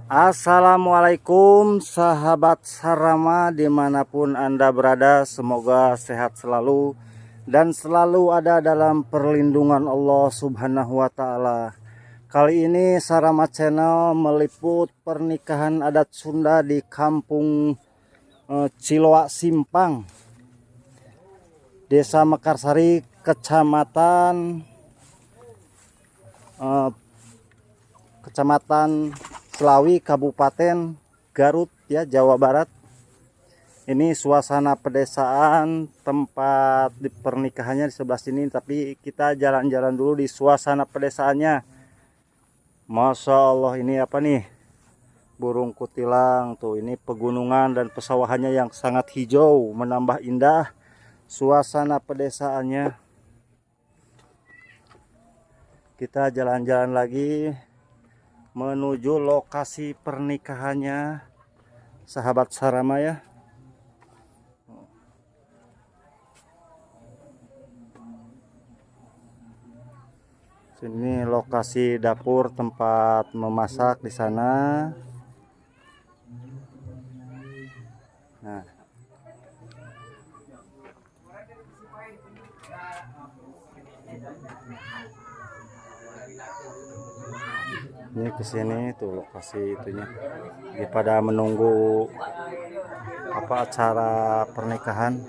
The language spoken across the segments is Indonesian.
Assalamualaikum sahabat Sarama dimanapun Anda berada, semoga sehat selalu dan selalu ada dalam perlindungan Allah Subhanahu wa Ta'ala. Kali ini Sarama Channel meliput pernikahan adat Sunda di kampung Ciloa Simpang, Desa Mekarsari, Kecamatan Slawi, Kabupaten Garut, ya, Jawa Barat. Ini suasana pedesaan, tempat di pernikahannya di sebelah sini, tapi kita jalan-jalan dulu di suasana pedesaannya. Masya Allah, ini apa nih? Burung kutilang tuh. Ini pegunungan dan pesawahannya yang sangat hijau, menambah indah suasana pedesaannya. Kita jalan-jalan lagi menuju lokasi pernikahannya sahabat Sarama, ya. Sini lokasi dapur tempat memasak di sana. Nah, ini kesini tuh lokasi itunya. Lagi pada menunggu apa acara pernikahan.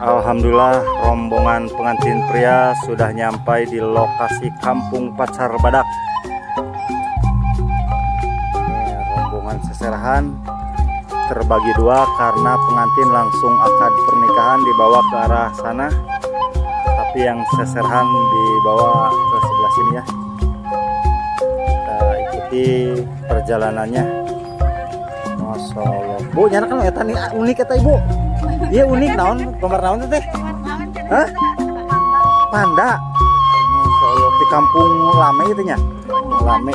Alhamdulillah, rombongan pengantin pria sudah nyampai di lokasi kampung Pacar Badak. Ini rombongan seserahan terbagi dua karena pengantin langsung akad pernikahan dibawa ke arah sana, tapi yang seserahan dibawa ke sebelah sini, ya. Kita ikuti perjalanannya. Masya Allah, Bu, nyana kan eta nih unik eta Ibu. Iya unik, naon gambar naon teh? Hah? Panda. Masya Allah, di kampung Lame itu nya. Lame.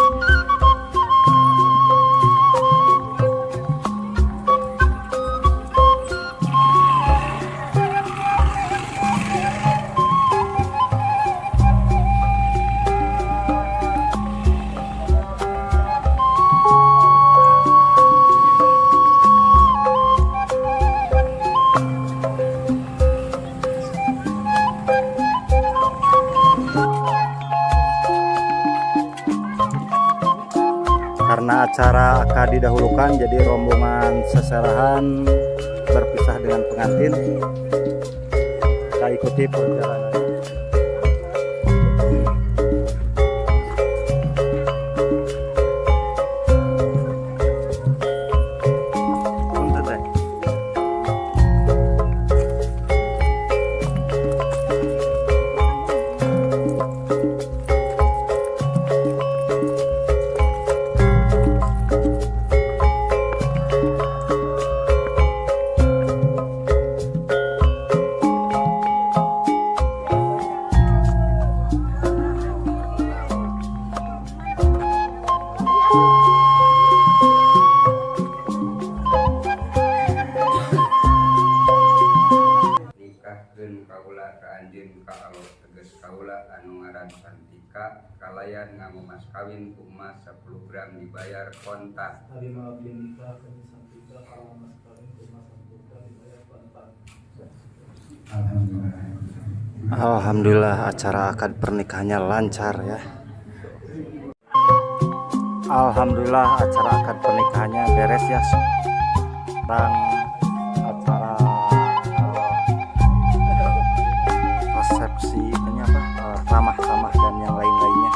Karena acara akad didahulukan, jadi rombongan seserahan berpisah dengan pengantin. Kita ikuti perjalanan. teges kaula anu ngaran Santika kalayan nganggo mas kawin ku emas 10 gram dibayar kontan. Hari malam nikah kami Santika kalau mas kawin ku emas 10 gram dibayar kontan. Alhamdulillah acara akad pernikahannya lancar ya. Alhamdulillah acara akad pernikahannya beres ya. Sekarang acara resepsi ini apa? Ramah-ramah dan yang lain-lainnya.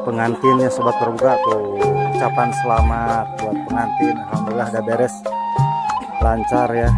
Pengantinnya sobat berbuka tuh ucapan selamat buat pengantin. Alhamdulillah udah beres lancar ya.